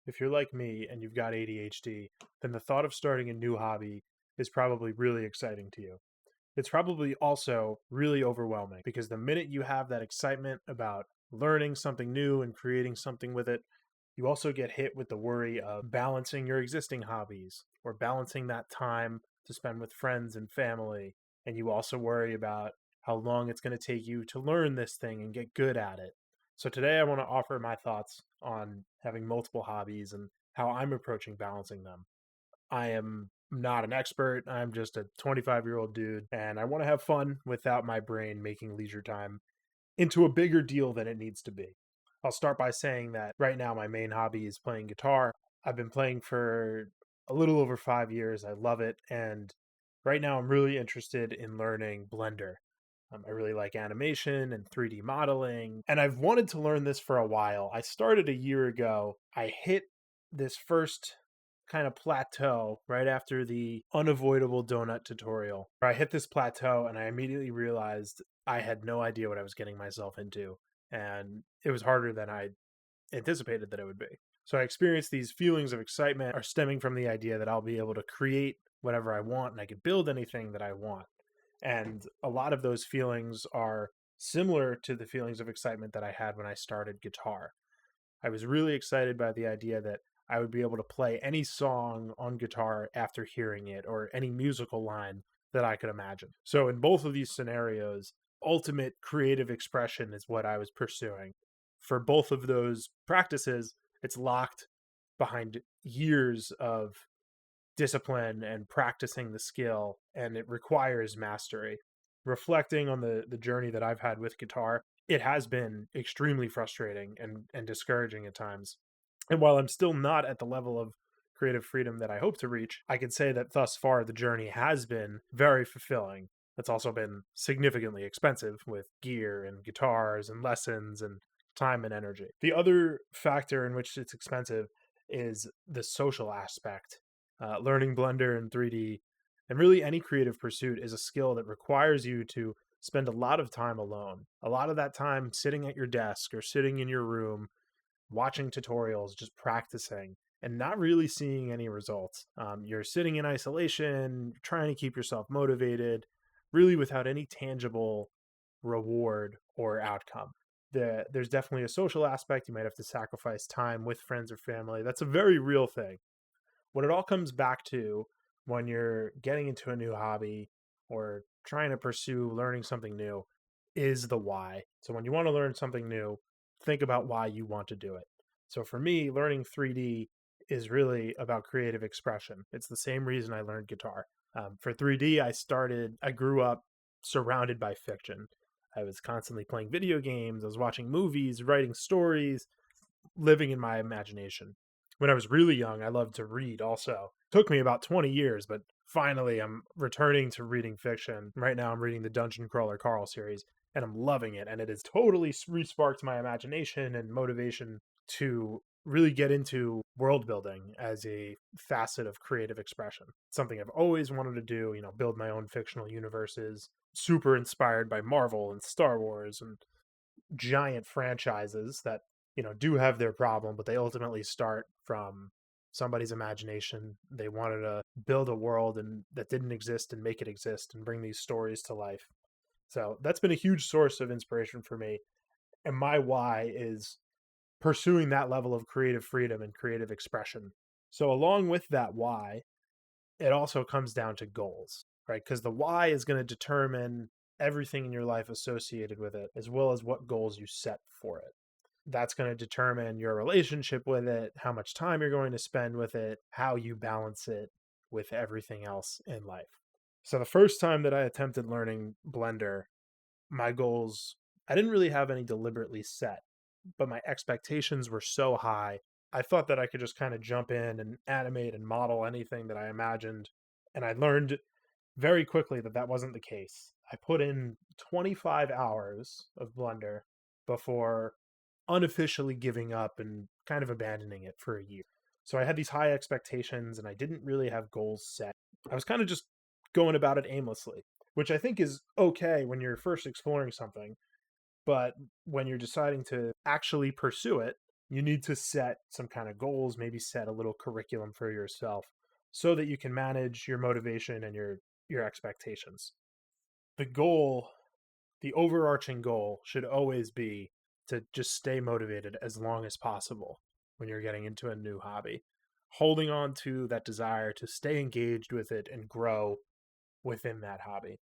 If you're like me and you've got ADHD, then the thought of starting a new hobby is probably really exciting to you. It's probably also really overwhelming because the minute you have that excitement about learning something new and creating something with it, you also get hit with the worry of balancing your existing hobbies or balancing that time to spend with friends and family. And you also worry about how long it's going to take you to learn this thing and get good at it. So today I want to offer my thoughts on having multiple hobbies and how I'm approaching balancing them. I am not an expert. I'm just a 25-year-old dude, and I want to have fun without my brain making leisure time into a bigger deal than it needs to be. I'll start by saying that right now my main hobby is playing guitar. I've been playing for a little over 5 years. I love it. And right now I'm really interested in learning Blender. I really like animation and 3D modeling. And I've wanted to learn this for a while. I started a year ago. I hit this first kind of plateau right after the unavoidable donut tutorial. I hit this plateau and I immediately realized I had no idea what I was getting myself into. And it was harder than I anticipated that it would be. So I experienced these feelings of excitement are stemming from the idea that I'll be able to create whatever I want and I can build anything that I want. And a lot of those feelings are similar to the feelings of excitement that I had when I started guitar. I was really excited by the idea that I would be able to play any song on guitar after hearing it or any musical line that I could imagine. So, in both of these scenarios, ultimate creative expression is what I was pursuing. For both of those practices, it's locked behind years of discipline and practicing the skill, and it requires mastery. Reflecting on the journey that I've had with guitar, it has been extremely frustrating and discouraging at times. And while I'm still not at the level of creative freedom that I hope to reach, I can say that thus far the journey has been very fulfilling. It's also been significantly expensive with gear and guitars and lessons and time and energy. The other factor in which it's expensive is the social aspect. Learning Blender and 3D and really any creative pursuit is a skill that requires you to spend a lot of time alone. A lot of that time sitting at your desk or sitting in your room, watching tutorials, just practicing, and not really seeing any results. You're sitting in isolation, trying to keep yourself motivated, really without any tangible reward or outcome. There's definitely a social aspect. You might have to sacrifice time with friends or family. That's a very real thing. What it all comes back to when you're getting into a new hobby or trying to pursue learning something new is the why. So when you want to learn something new, think about why you want to do it. So for me, learning 3D is really about creative expression. It's the same reason I learned guitar. For 3D, I grew up surrounded by fiction. I was constantly playing video games, I was watching movies, writing stories, living in my imagination. When I was really young, I loved to read also. Took me about 20 years, but finally I'm returning to reading fiction. Right now I'm reading the Dungeon Crawler Carl series and I'm loving it, and it has totally re-sparked my imagination and motivation to really get into world building as a facet of creative expression. Something I've always wanted to do, build my own fictional universes, super inspired by Marvel and Star Wars and giant franchises that do have their problem, but they ultimately start from somebody's imagination. They wanted to build a world and that didn't exist and make it exist and bring these stories to life. So that's been a huge source of inspiration for me, and my why is pursuing that level of creative freedom and creative expression. So along with that why, it also comes down to goals, right? Because the why is going to determine everything in your life associated with it, as well as what goals you set for it. That's going to determine your relationship with it, how much time you're going to spend with it, how you balance it with everything else in life. So, the first time that I attempted learning Blender, my goals, I didn't really have any deliberately set, but my expectations were so high. I thought that I could just kind of jump in and animate and model anything that I imagined. And I learned very quickly that that wasn't the case. I put in 25 hours of Blender before unofficially giving up and kind of abandoning it for a year. So I had these high expectations and I didn't really have goals set. I was kind of just going about it aimlessly, which I think is okay when you're first exploring something. But when you're deciding to actually pursue it, you need to set some kind of goals, maybe set a little curriculum for yourself so that you can manage your motivation and your expectations. The goal, the overarching goal should always be to just stay motivated as long as possible when you're getting into a new hobby. Holding on to that desire to stay engaged with it and grow within that hobby.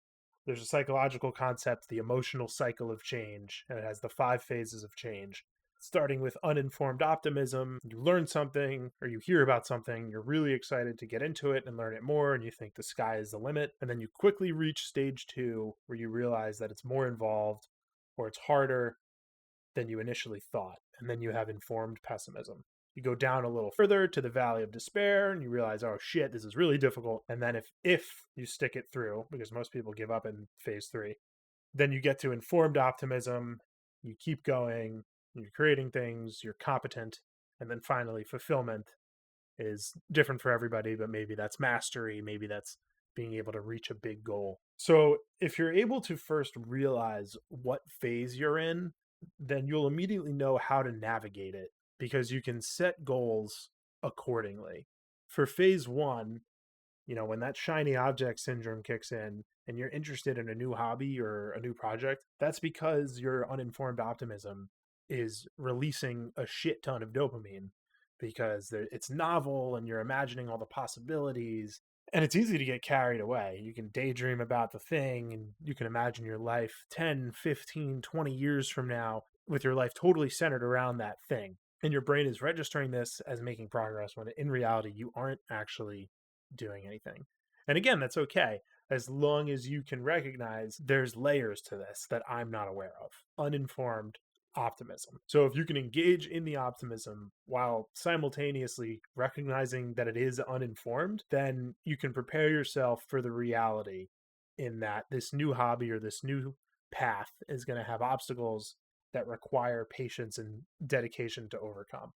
There's a psychological concept, the emotional cycle of change, and it has the 5 phases of change. Starting with uninformed optimism, you learn something or you hear about something, you're really excited to get into it and learn it more, and you think the sky is the limit. And then you quickly reach stage 2, where you realize that it's more involved or it's harder than you initially thought. And then you have informed pessimism. You go down a little further to the valley of despair and you realize, oh shit, this is really difficult. And then if you stick it through, because most people give up in phase 3, then you get to informed optimism, you keep going, you're creating things, you're competent, and then finally fulfillment is different for everybody, but maybe that's mastery, maybe that's being able to reach a big goal. So if you're able to first realize what phase you're in, then you'll immediately know how to navigate it because you can set goals accordingly. For phase 1, when that shiny object syndrome kicks in and you're interested in a new hobby or a new project, that's because your uninformed optimism is releasing a shit ton of dopamine because it's novel and you're imagining all the possibilities. And it's easy to get carried away. You can daydream about the thing and you can imagine your life 10, 15, 20 years from now with your life totally centered around that thing. And your brain is registering this as making progress when in reality you aren't actually doing anything. And again, that's okay as long as you can recognize there's layers to this that I'm not aware of. Uninformed optimism. So if you can engage in the optimism while simultaneously recognizing that it is uninformed, then you can prepare yourself for the reality in that this new hobby or this new path is going to have obstacles that require patience and dedication to overcome.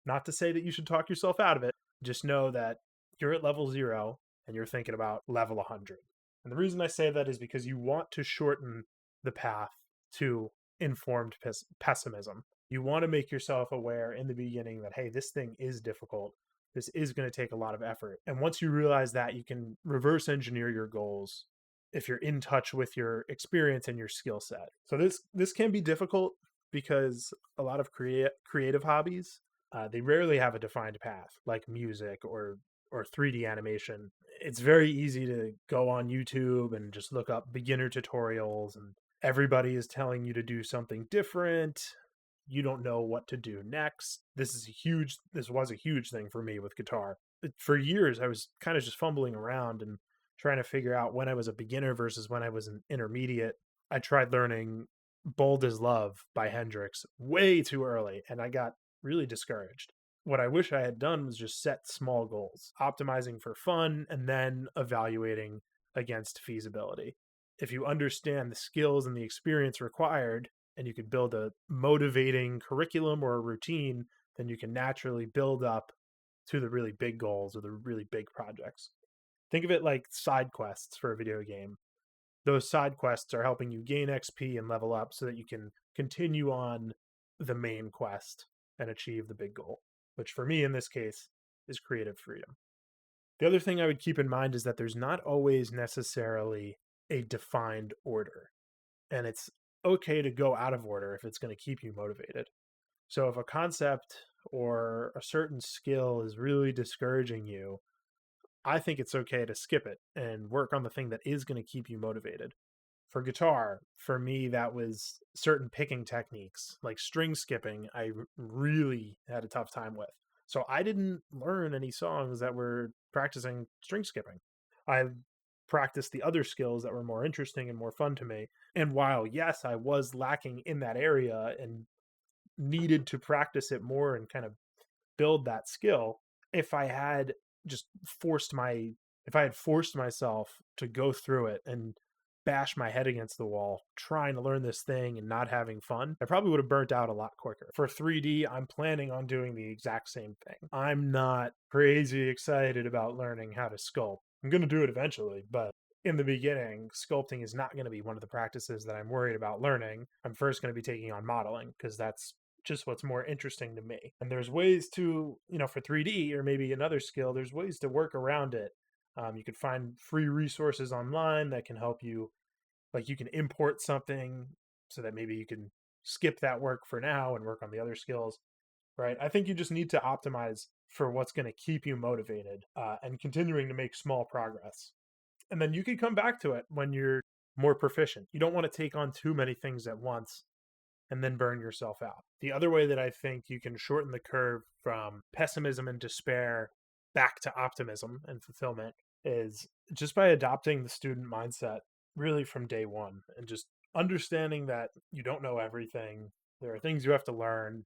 Not to say that you should talk yourself out of it, just know that you're at level 0 and you're thinking about level 100. And the reason I say that is because you want to shorten the path to informed pessimism. You want to make yourself aware in the beginning that, hey, this thing is difficult. This is going to take a lot of effort. And once you realize that, you can reverse engineer your goals if you're in touch with your experience and your skill set. So this can be difficult because a lot of creative hobbies, they rarely have a defined path, like music or 3D animation. It's very easy to go on YouTube and just look up beginner tutorials, and everybody is telling you to do something different. You don't know what to do next. This was a huge thing for me with guitar. For years, I was kind of just fumbling around and trying to figure out when I was a beginner versus when I was an intermediate. I tried learning Bold as Love by Hendrix way too early, and I got really discouraged. What I wish I had done was just set small goals, optimizing for fun, and then evaluating against feasibility. If you understand the skills and the experience required, and you could build a motivating curriculum or a routine, then you can naturally build up to the really big goals or the really big projects. Think of it like side quests for a video game. Those side quests are helping you gain XP and level up so that you can continue on the main quest and achieve the big goal, which for me in this case is creative freedom. The other thing I would keep in mind is that there's not always necessarily a defined order, and it's okay to go out of order if it's going to keep you motivated. So if a concept or a certain skill is really discouraging you, I think it's okay to skip it and work on the thing that is going to keep you motivated. For guitar, for me, that was certain picking techniques like string skipping. I really had a tough time with. So I didn't learn any songs that were practicing string skipping. I practiced the other skills that were more interesting and more fun to me. And while, yes, I was lacking in that area and needed to practice it more and kind of build that skill, if I had just if I had forced myself to go through it and bash my head against the wall trying to learn this thing and not having fun, I probably would have burnt out a lot quicker. For 3D, I'm planning on doing the exact same thing. I'm not crazy excited about learning how to sculpt. I'm going to do it eventually, but in the beginning, sculpting is not going to be one of the practices that I'm worried about learning. I'm first going to be taking on modeling because that's just what's more interesting to me. And there's ways to, for 3D or maybe another skill, there's ways to work around it. You can find free resources online that can help you. Like you can import something so that maybe you can skip that work for now and work on the other skills, right? I think you just need to optimize for what's going to keep you motivated and continuing to make small progress. And then you can come back to it when you're more proficient. You don't want to take on too many things at once and then burn yourself out. The other way that I think you can shorten the curve from pessimism and despair back to optimism and fulfillment is just by adopting the student mindset really from day one and just understanding that you don't know everything. There are things you have to learn.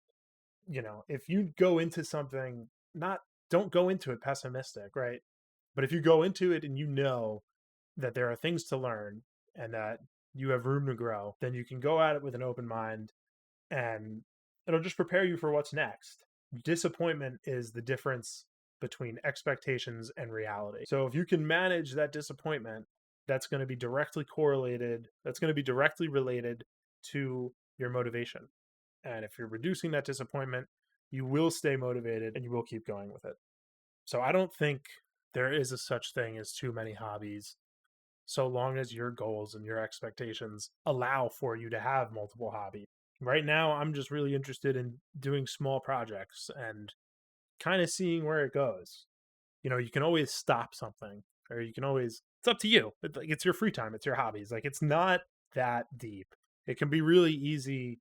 If you go into something, not don't go into it pessimistic, right? But if you go into it and you know that there are things to learn and that you have room to grow, then you can go at it with an open mind and it'll just prepare you for what's next. Disappointment is the difference between expectations and reality. So if you can manage that disappointment, that's going to be directly correlated, that's going to be directly related to your motivation. And if you're reducing that disappointment, you will stay motivated and you will keep going with it. So I don't think there is a such thing as too many hobbies, so long as your goals and your expectations allow for you to have multiple hobbies. Right now, I'm just really interested in doing small projects and kind of seeing where it goes. You can always stop something, or you can always, it's up to you. It's your free time, it's your hobbies. Like, it's not that deep. It can be really easy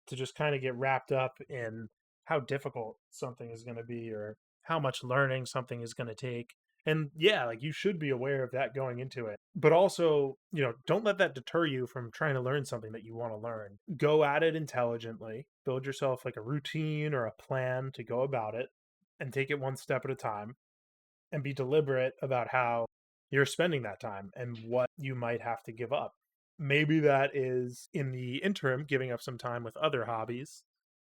to just kind of get wrapped up in how difficult something is going to be or how much learning something is going to take. And yeah, like you should be aware of that going into it. But also, don't let that deter you from trying to learn something that you want to learn. Go at it intelligently, build yourself like a routine or a plan to go about it and take it one step at a time and be deliberate about how you're spending that time and what you might have to give up. Maybe that is in the interim giving up some time with other hobbies,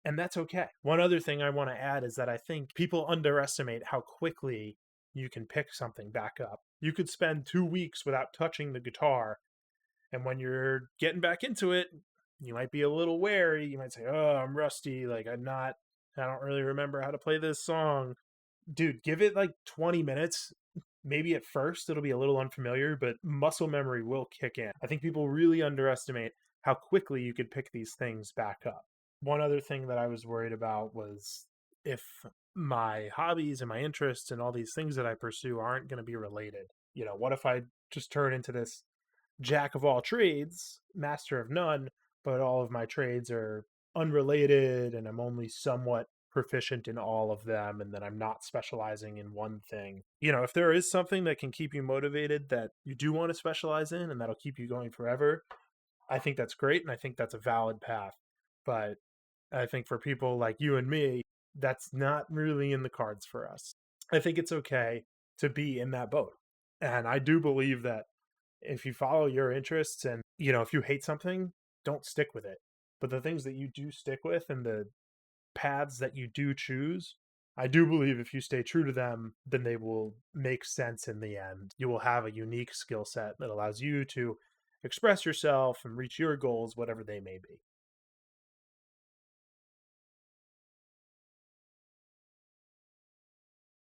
and that's okay. One other thing I want to add is that I think people underestimate how quickly you can pick something back up. You could spend 2 weeks without touching the guitar, and when you're getting back into it, you might be a little wary. You might say, "Oh, I'm rusty. Like I don't really remember how to play this song." Dude, give it like 20 minutes. Maybe at first it'll be a little unfamiliar, but muscle memory will kick in. I think people really underestimate how quickly you could pick these things back up. One other thing that I was worried about was if my hobbies and my interests and all these things that I pursue aren't going to be related. What if I just turn into this jack of all trades, master of none, but all of my trades are unrelated and I'm only somewhat proficient in all of them and then I'm not specializing in one thing. If there is something that can keep you motivated that you do want to specialize in and that'll keep you going forever, I think that's great and I think that's a valid path. But I think for people like you and me, that's not really in the cards for us. I think it's okay to be in that boat. And I do believe that if you follow your interests and, if you hate something, don't stick with it. But the things that you do stick with and the paths that you do choose, I do believe if you stay true to them, then they will make sense in the end. You will have a unique skill set that allows you to express yourself and reach your goals, whatever they may be.